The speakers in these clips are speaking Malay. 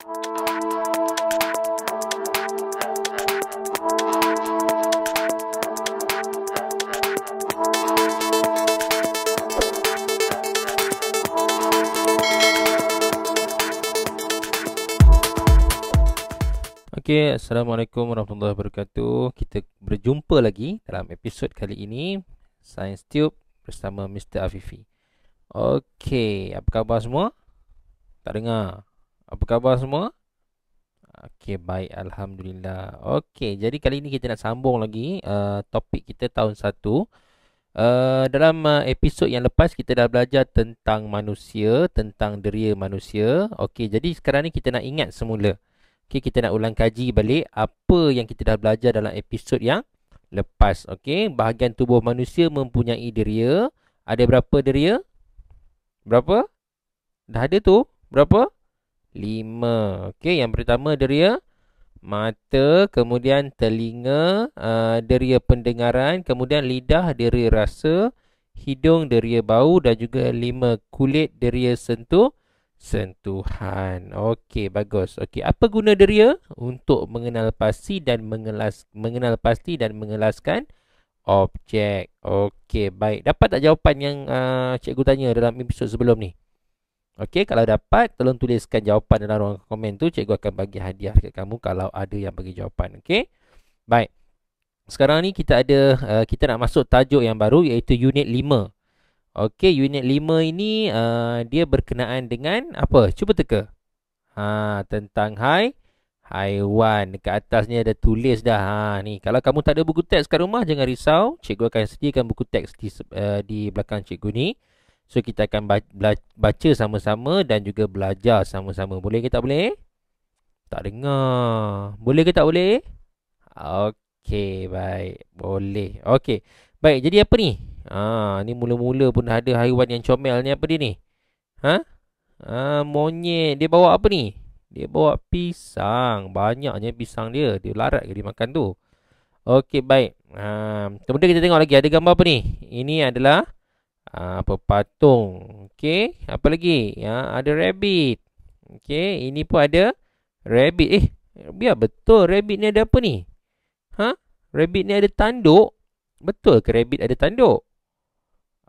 Okey, Assalamualaikum warahmatullahi wabarakatuh. Kita berjumpa lagi dalam episod kali ini, Science Tube bersama Mr. Afifi. Okey, apa khabar semua? Tak dengar. Apa khabar semua? Okey, baik, alhamdulillah. Okey, jadi kali ini kita nak sambung lagi topik kita tahun 1. Dalam episod yang lepas kita dah belajar tentang manusia, tentang deria manusia. Okey, jadi sekarang ni kita nak ingat semula. Okey, kita nak ulang kaji balik apa yang kita dah belajar dalam episod yang lepas. Okey, bahagian tubuh manusia mempunyai deria. Ada berapa deria? Berapa? Dah ada tu? Berapa? 5. Okey, yang pertama deria mata, kemudian telinga, deria pendengaran, kemudian lidah, deria rasa, hidung, deria bau dan juga 5 kulit, deria sentuhan. Okey, bagus. Okey, apa guna deria? Untuk mengenal pasti dan mengelaskan objek. Okey, baik. Dapat tak jawapan yang cikgu tanya dalam episod sebelum ni? Okey, kalau dapat, tolong tuliskan jawapan dalam ruang komen tu. Cikgu akan bagi hadiah dekat kamu kalau ada yang bagi jawapan. Okey, baik. Sekarang ni kita nak masuk tajuk yang baru iaitu unit 5. Okey, unit 5 ini dia berkenaan dengan apa? Cuba teka. Tentang haiwan. Dekat atas ni ada tulis dah. Ni, kalau kamu tak ada buku teks kat rumah, jangan risau. Cikgu akan sediakan buku teks di belakang cikgu ni. So, kita akan baca sama-sama dan juga belajar sama-sama. Boleh ke tak boleh? Tak dengar. Boleh ke tak boleh? Okey, baik. Boleh. Okey. Baik, jadi apa ni? Ni mula-mula pun dah ada haiwan yang comel ni. Apa dia ni? Monyet. Dia bawa apa ni? Dia bawa pisang. Banyaknya pisang dia. Dia larat ke dia makan tu? Okey, baik. Kemudian kita tengok lagi. Ada gambar apa ni? Ini adalah patung. Okey. Apa lagi? Ada rabbit. Okey. Ini pun ada rabbit. Biar betul. Rabbit ni ada apa ni? Rabbit ni ada tanduk. Betul ke rabbit ada tanduk?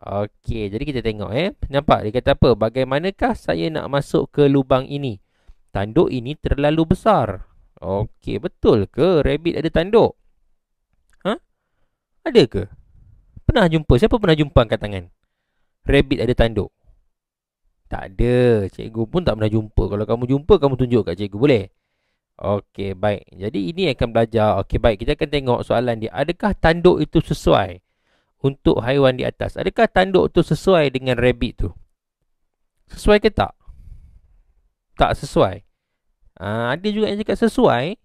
Okey, jadi kita tengok Nampak dia kata apa? Bagaimanakah saya nak masuk ke lubang ini? Tanduk ini terlalu besar. Okey, betul ke rabbit ada tanduk? Ada ke? Pernah jumpa? Siapa pernah jumpa angkat tangan? Rabbit ada tanduk? Tak ada. Cikgu pun tak pernah jumpa. Kalau kamu jumpa, kamu tunjuk kat cikgu, boleh? Okey, baik. Jadi ini akan belajar. Okey, baik. Kita akan tengok soalan dia. Adakah tanduk itu sesuai untuk haiwan di atas? Adakah tanduk itu sesuai dengan rabbit tu? Sesuai ke tak? Tak sesuai. Ada juga yang cakap sesuai.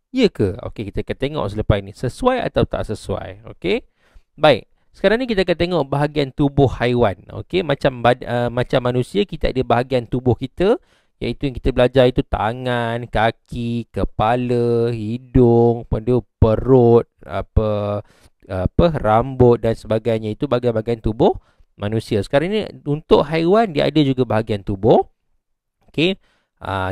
Ya ke? Okey, kita akan tengok selepas ini. Sesuai atau tak sesuai? Okey. Baik. Sekarang ni kita akan tengok bahagian tubuh haiwan. Okey, macam manusia, kita ada bahagian tubuh kita, iaitu yang kita belajar itu tangan, kaki, kepala, hidung, perut, rambut dan sebagainya. Itu bahagian-bahagian tubuh manusia. Sekarang ini untuk haiwan dia ada juga bahagian tubuh. Okey.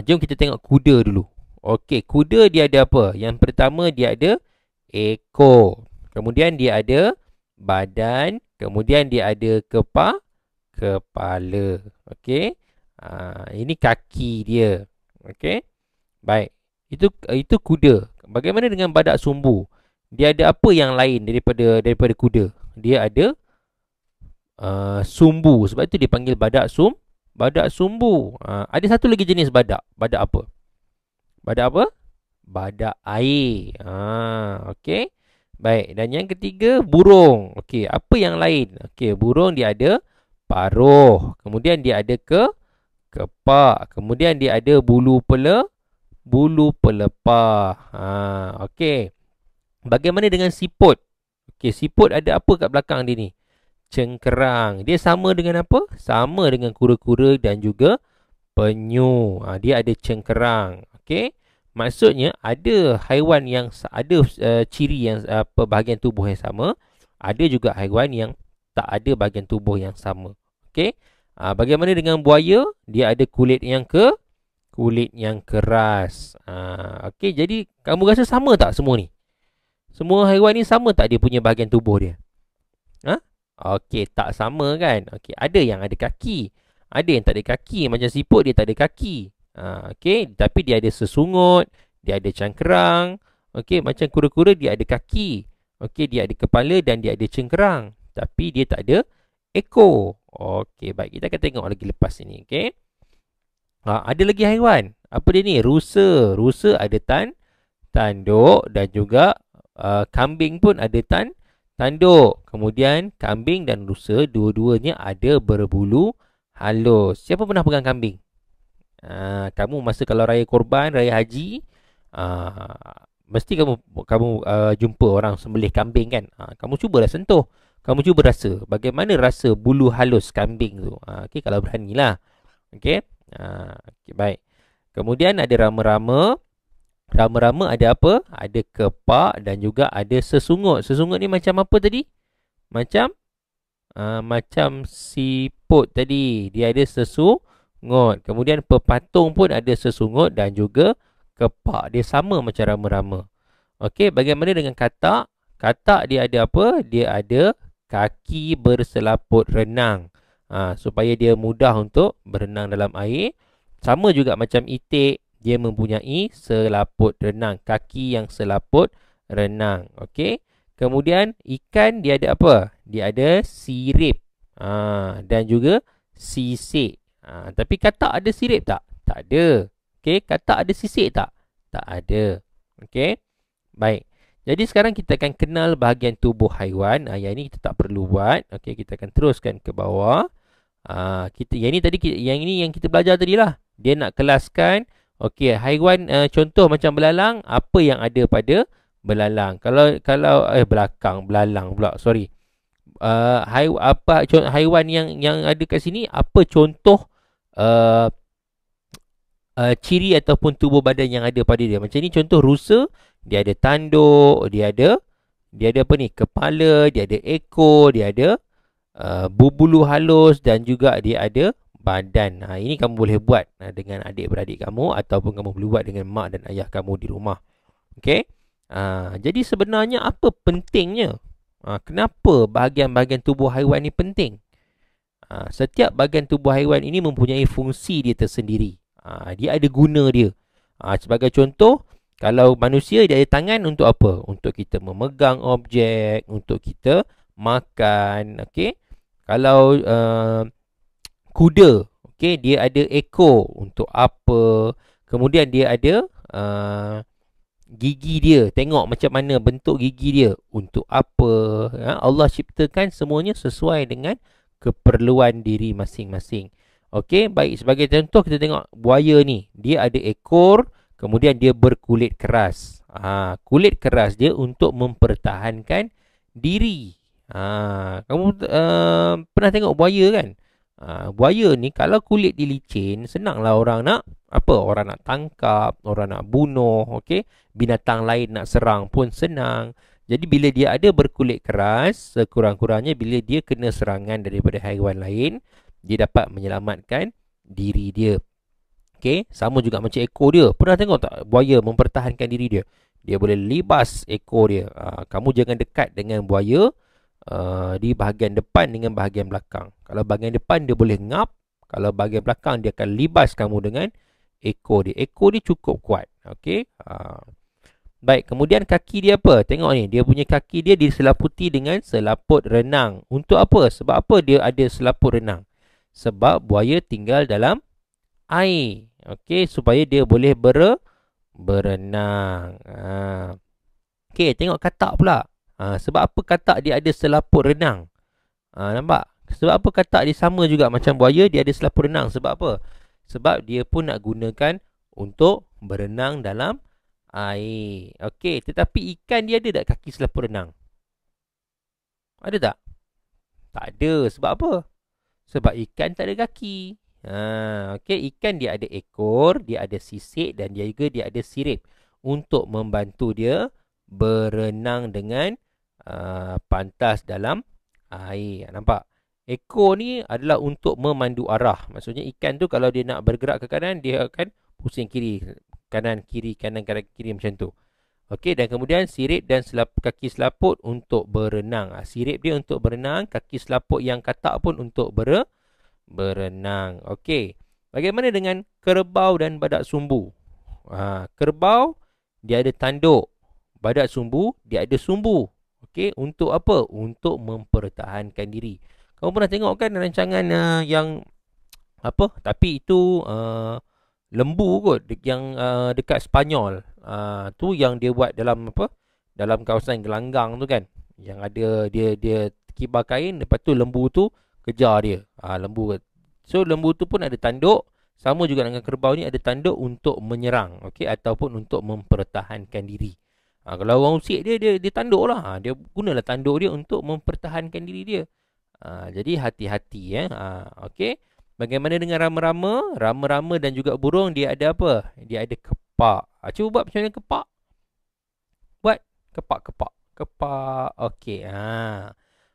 Jom kita tengok kuda dulu. Okey, kuda dia ada apa? Yang pertama dia ada ekor. Kemudian dia ada badan, kemudian dia ada kepala. Okey. Ini kaki dia. Okey. Baik. Itu kuda. Bagaimana dengan badak sumbu? Dia ada apa yang lain daripada kuda? Dia ada sumbu. Sebab itu dia panggil badak sumbu. Ada satu lagi jenis badak. Badak apa? Badak apa? Badak air. Okey. Baik, dan yang ketiga burung. Okey, apa yang lain? Okey, burung dia ada paruh. Kemudian dia ada kepak. Kemudian dia ada bulu pelepah. Okey. Bagaimana dengan siput? Okey, siput ada apa kat belakang dia ni? Cengkerang. Dia sama dengan apa? Sama dengan kura-kura dan juga penyu. Dia ada cengkerang. Okey. Maksudnya ada haiwan yang ada ciri yang bahagian tubuh yang sama, ada juga haiwan yang tak ada bahagian tubuh yang sama. Okey. Bagaimana dengan buaya? Dia ada kulit yang kulit yang keras. Okey, jadi kamu rasa sama tak semua ni? Semua haiwan ni sama tak dia punya bahagian tubuh dia? Ha? Okey, tak sama kan? Okey, ada yang ada kaki. Ada yang tak ada kaki. Macam siput dia tak ada kaki. Okey, tapi dia ada sesungut, dia ada cangkerang. Okey, macam kura-kura dia ada kaki. Okey, dia ada kepala dan dia ada cengkerang. Tapi dia tak ada ekor. Okey, baik. Kita akan tengok lagi lepas ini. Okey. Ada lagi haiwan. Apa dia ni? Rusa. Rusa ada tanduk dan juga kambing pun ada tanduk. Kemudian kambing dan rusa dua-duanya ada berbulu halus. Siapa pernah pegang kambing? Kamu masa kalau raya korban, raya haji, mesti kamu jumpa orang sembelih kambing kan? Kamu cubalah sentuh. Kamu cuba rasa bagaimana rasa bulu halus kambing tu. Okey, kalau beranilah. Okey. Okay, baik. Kemudian ada rama-rama. Rama-rama ada apa? Ada kepak dan juga ada sesungut. Sesungut ni macam apa tadi? Macam siput tadi. Dia ada sesungut. Kemudian pepatung pun ada sesungut dan juga kepak. Dia sama macam rama-rama. Okey, bagaimana dengan katak? Katak dia ada apa? Dia ada kaki berselaput renang. Supaya dia mudah untuk berenang dalam air. Sama juga macam itik, dia mempunyai selaput renang, kaki yang selaput renang. Okey. Kemudian ikan dia ada apa? Dia ada sirip dan juga sisik. Tapi katak ada sirip tak? Tak ada. Okey, katak ada sisik tak? Tak ada. Okey. Baik. Jadi sekarang kita akan kenal bahagian tubuh haiwan. Yang ini kita tak perlu buat. Okey, kita akan teruskan ke bawah. Yang ini yang kita belajar tadi lah. Dia nak kelaskan. Okey, haiwan contoh macam belalang, apa yang ada pada belalang? Kalau belalang pula, sorry. Haiwan yang ada kat sini, apa contoh ciri ataupun tubuh badan yang ada pada dia? Macam ni contoh rusa, dia ada tanduk, dia ada apa ni? Kepala, dia ada ekor, dia ada bulu halus dan juga dia ada badan. Ini kamu boleh buat dengan adik-beradik kamu ataupun kamu boleh buat dengan mak dan ayah kamu di rumah. Okey. Jadi sebenarnya apa pentingnya? Kenapa bahagian-bahagian tubuh haiwan ini penting? Setiap bahagian tubuh haiwan ini mempunyai fungsi dia tersendiri. Dia ada guna dia. Sebagai contoh, kalau manusia dia ada tangan untuk apa? Untuk kita memegang objek, untuk kita makan. Okey. Kalau kuda, okey, dia ada ekor untuk apa? Kemudian dia ada gigi dia. Tengok macam mana bentuk gigi dia. Untuk apa? Allah ciptakan semuanya sesuai dengan keperluan diri masing-masing. Okey, baik, sebagai contoh kita tengok buaya ni. Dia ada ekor, kemudian dia berkulit keras. Kulit keras dia untuk mempertahankan diri. Kamu pernah tengok buaya kan? Buaya ni kalau kulit dia licin, senanglah orang nak apa? Orang nak tangkap, orang nak bunuh, okey? Binatang lain nak serang pun senang. Jadi bila dia ada berkulit keras, sekurang-kurangnya bila dia kena serangan daripada haiwan lain, dia dapat menyelamatkan diri dia. Okey, sama juga macam ekor dia. Pernah tengok tak buaya mempertahankan diri dia? Dia boleh libas ekor dia. Kamu jangan dekat dengan buaya di bahagian depan dengan bahagian belakang. Kalau bahagian depan dia boleh ngap, kalau bahagian belakang dia akan libas kamu dengan ekor dia. Ekor dia cukup kuat. Okey. Baik, kemudian kaki dia apa? Tengok ni, dia punya kaki dia diselaputi dengan selaput renang. Untuk apa? Sebab apa dia ada selaput renang? Sebab buaya tinggal dalam air. Okey, supaya dia boleh berenang. Okey, tengok katak pula. Sebab apa katak dia ada selaput renang? Nampak? Sebab apa katak dia sama juga macam buaya, dia ada selaput renang? Sebab apa? Sebab dia pun nak gunakan untuk berenang dalam air. Okey, tetapi ikan dia ada tak kaki selaput renang? Ada tak? Tak ada. Sebab apa? Sebab ikan tak ada kaki. Okey, ikan dia ada ekor, dia ada sisik dan dia juga dia ada sirip untuk membantu dia berenang dengan pantas dalam air. Nampak? Ekor ni adalah untuk memandu arah. Maksudnya ikan tu kalau dia nak bergerak ke kanan, dia akan pusing kiri, kanan, kiri, kanan, kiri macam tu. Okey, dan kemudian sirip dan kaki selaput untuk berenang. Sirip dia untuk berenang, kaki selaput yang katak pun untuk berenang. Okey. Bagaimana dengan kerbau dan badak sumbu? Kerbau dia ada tanduk, badak sumbu dia ada sumbu. Okey, untuk apa? Untuk mempertahankan diri. Kamu pernah tengok kan rancangan yang apa? Tapi itu lembu kot yang dekat Spanyol. Tu yang dia buat dalam apa? Dalam kawasan gelanggang tu kan. Yang ada dia kibar kain, lepas tu lembu tu kejar dia. Lembu. So lembu tu pun ada tanduk, sama juga dengan kerbau ni ada tanduk untuk menyerang, okey, ataupun untuk mempertahankan diri. Kalau orang usik dia tanduk lah. Dia gunalah tanduk dia untuk mempertahankan diri dia. Jadi hati-hati okey. Bagaimana dengan rama-rama? Rama-rama dan juga burung dia ada apa? Dia ada kepak. Cuba buat macam mana kepak? Buat kepak-kepak. Kepak. Okey.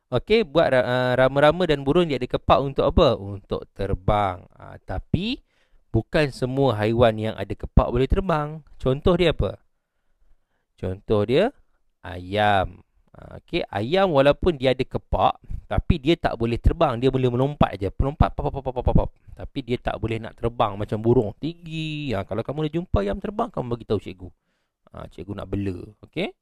Okey, buat rama-rama dan burung dia ada kepak untuk apa? Untuk terbang. Tapi bukan semua haiwan yang ada kepak boleh terbang. Contoh dia apa? Contoh dia ayam. Okey, ayam walaupun dia ada kepak, tapi dia tak boleh terbang. Dia boleh melompat je. Melompat, pop, pop, pop, pop, pop. Tapi dia tak boleh nak terbang macam burung tinggi. Kalau kamu dah jumpa ayam terbang, kamu bagi tahu cikgu. Cikgu nak bela. Okey.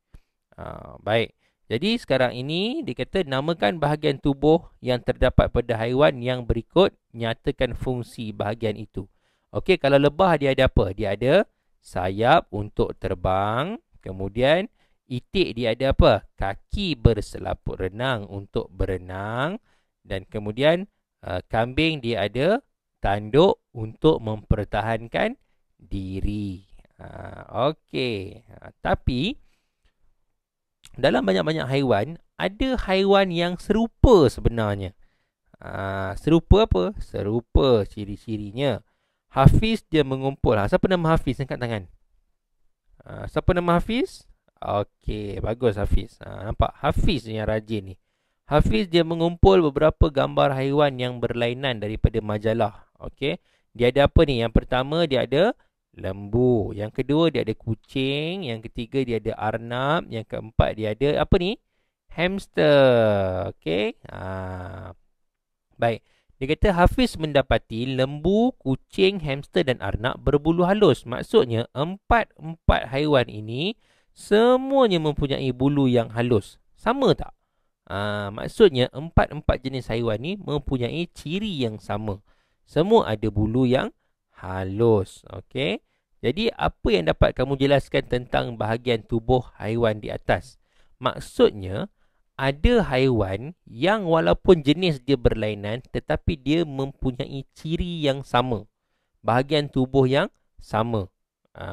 Baik. Jadi sekarang ini dikata namakan bahagian tubuh yang terdapat pada haiwan yang berikut, nyatakan fungsi bahagian itu. Okey, kalau lebah dia ada apa? Dia ada sayap untuk terbang. Kemudian itik dia ada apa? Kaki berselaput renang untuk berenang. Dan kemudian kambing dia ada tanduk untuk mempertahankan diri. Okey. Tapi dalam banyak-banyak haiwan, ada haiwan yang serupa sebenarnya. Serupa apa? Serupa ciri-cirinya. Hafiz dia mengumpul. Siapa nama Hafiz? Angkat tangan. Siapa nama Hafiz? Okey, bagus Hafiz. Nampak? Hafiz yang rajin ni. Hafiz dia mengumpul beberapa gambar haiwan yang berlainan daripada majalah. Okey. Dia ada apa ni? Yang pertama dia ada lembu. Yang kedua dia ada kucing. Yang ketiga dia ada arnab. Yang keempat dia ada apa ni? Hamster. Okey. Baik. Dia kata Hafiz mendapati lembu, kucing, hamster dan arnab berbulu halus. Maksudnya empat haiwan ini semuanya mempunyai bulu yang halus. Sama tak? Maksudnya empat jenis haiwan ni mempunyai ciri yang sama. Semua ada bulu yang halus. Okey. Jadi apa yang dapat kamu jelaskan tentang bahagian tubuh haiwan di atas? Maksudnya ada haiwan yang walaupun jenis dia berlainan tetapi dia mempunyai ciri yang sama. Bahagian tubuh yang sama.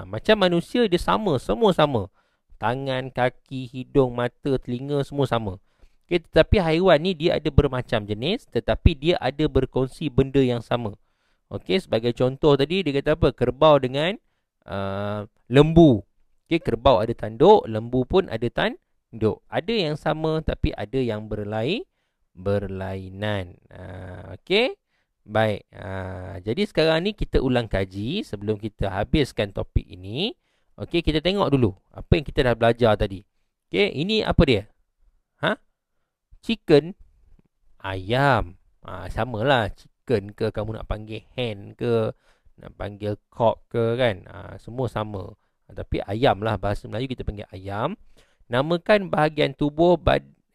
Macam manusia dia sama, semua sama. Tangan, kaki, hidung, mata, telinga semua sama. Okay, tetapi haiwan ni dia ada bermacam jenis tetapi dia ada berkongsi benda yang sama. Okey, sebagai contoh tadi dia kata apa? Kerbau dengan lembu. Okey, kerbau ada tanduk, lembu pun ada tanduk. Ada yang sama tapi ada yang berlainan. Okey. Baik. Jadi sekarang ni kita ulang kaji sebelum kita habiskan topik ini. Okey, kita tengok dulu apa yang kita dah belajar tadi. Okey, ini apa dia? Chicken, ayam. Samalah chicken ke kamu nak panggil hen ke, nak panggil cock ke kan. Semua sama. Tapi ayam lah, bahasa Melayu kita panggil ayam. Namakan bahagian tubuh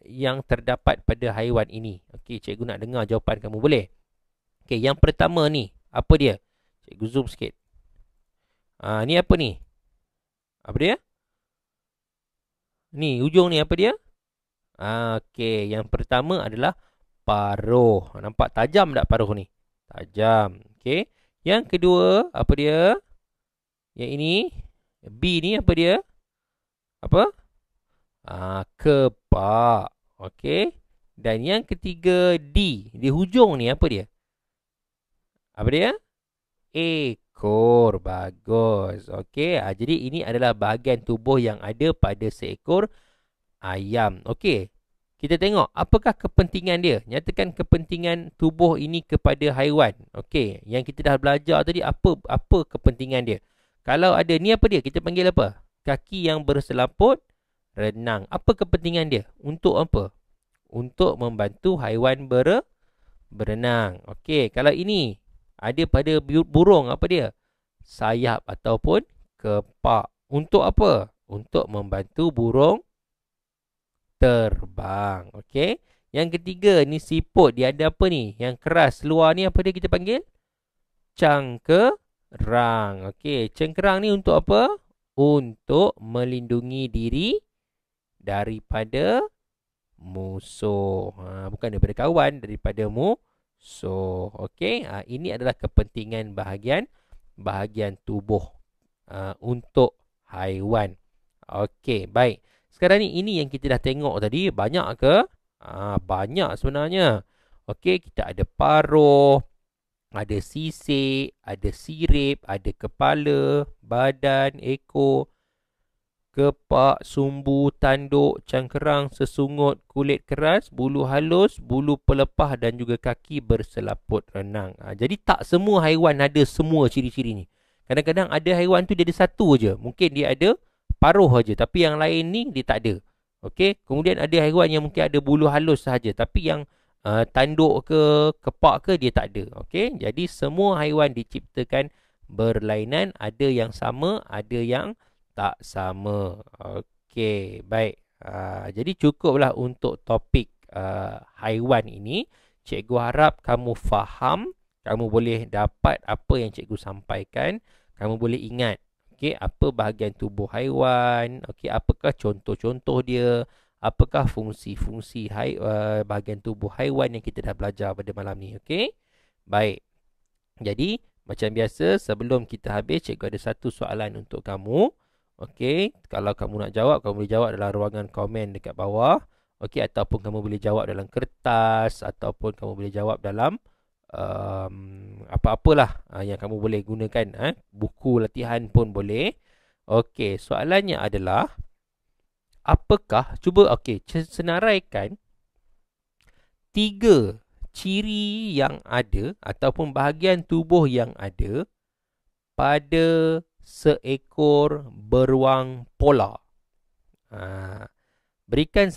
yang terdapat pada haiwan ini. Okey, cikgu nak dengar jawapan kamu, boleh? Okey, yang pertama ni, apa dia? Cikgu zoom sikit. Ni apa ni? Apa dia? Ni, ujung ni apa dia? Okey, yang pertama adalah paruh. Nampak tajam tak paruh ni? Tajam. Okey. Yang kedua, apa dia? Yang ini, B ni apa dia? Apa? Kepak. Okey. Dan yang ketiga, D. Di hujung ni apa dia? Apa dia? Ekor. Bagus. Okey. Jadi ini adalah bahagian tubuh yang ada pada seekor ayam. Okey. kita tengok apakah kepentingan dia. Nyatakan kepentingan tubuh ini kepada haiwan. Okey, yang kita dah belajar tadi, apa kepentingan dia. Kalau ada ni, apa dia? Kita panggil apa? Kaki yang berselaput renang. Apa kepentingan dia? Untuk apa? Untuk membantu haiwan berenang. Okey, kalau ini ada pada burung, apa dia? Sayap ataupun kepak. Untuk apa? Untuk membantu burung terbang. Okey. Yang ketiga ni siput, dia ada apa ni? Yang keras luar ni, apa dia kita panggil? Cangkerang. Okey, cangkerang ni untuk apa? Untuk melindungi diri daripada musuh. Bukan daripada kawan, daripada musuh. Okey, ini adalah kepentingan bahagian tubuh untuk haiwan. Okey, baik. Sekarang ni, ini yang kita dah tengok tadi. Banyak ke? Banyak sebenarnya. Okey, kita ada paruh, ada sisik, ada sirip, ada kepala, badan, ekor, kepak, sumbu, tanduk, cangkerang, sesungut, kulit keras, bulu halus, bulu pelepah dan juga kaki berselaput renang. Jadi tak semua haiwan ada semua ciri-ciri ni. Kadang-kadang ada haiwan tu dia ada satu je. Mungkin dia ada paruh aja, tapi yang lain ni dia tak ada. Okey, kemudian ada haiwan yang mungkin ada bulu halus sahaja, tapi yang tanduk ke kepak ke dia tak ada. Okey, jadi semua haiwan diciptakan berlainan, ada yang sama, ada yang tak sama. Okey, baik. Jadi cukuplah untuk topik haiwan ini. Cikgu harap kamu faham, kamu boleh dapat apa yang cikgu sampaikan, kamu boleh ingat. Okey, apa bahagian tubuh haiwan? Okey, apakah contoh-contoh dia? Apakah fungsi-fungsi bahagian tubuh haiwan yang kita dah belajar pada malam ni? Okey. Baik. Jadi, macam biasa, sebelum kita habis, cikgu ada satu soalan untuk kamu. Okey, kalau kamu nak jawab, kamu boleh jawab dalam ruangan komen dekat bawah. Okey, ataupun kamu boleh jawab dalam kertas, ataupun kamu boleh jawab dalam apa-apalah yang kamu boleh gunakan. Buku latihan pun boleh. Okey, soalannya adalah, apakah, cuba senaraikan 3 ciri yang ada ataupun bahagian tubuh yang ada pada seekor beruang polar. Berikan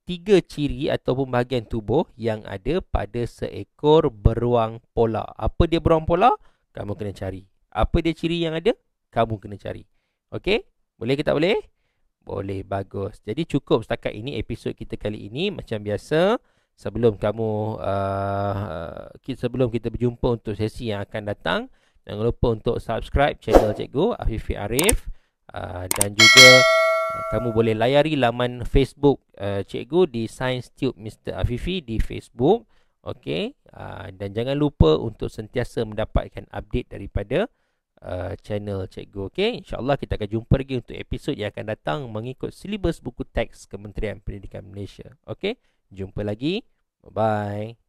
3 ciri ataupun bahagian tubuh yang ada pada seekor beruang polar. Apa dia beruang polar? Kamu kena cari. Apa dia ciri yang ada? Kamu kena cari. Okey? Boleh ke tak boleh? Boleh, bagus. Jadi cukup setakat ini episod kita kali ini. Macam biasa, sebelum kita berjumpa untuk sesi yang akan datang, jangan lupa untuk subscribe channel Cikgu Afifi Arif, dan juga kamu boleh layari laman Facebook Cikgu di Science Tube Mr. Afifi di Facebook. Okey, dan jangan lupa untuk sentiasa mendapatkan update daripada channel Cikgu. Okey, insya-Allah kita akan jumpa lagi untuk episod yang akan datang mengikut silibus buku teks Kementerian Pendidikan Malaysia. Okey, jumpa lagi. Bye bye.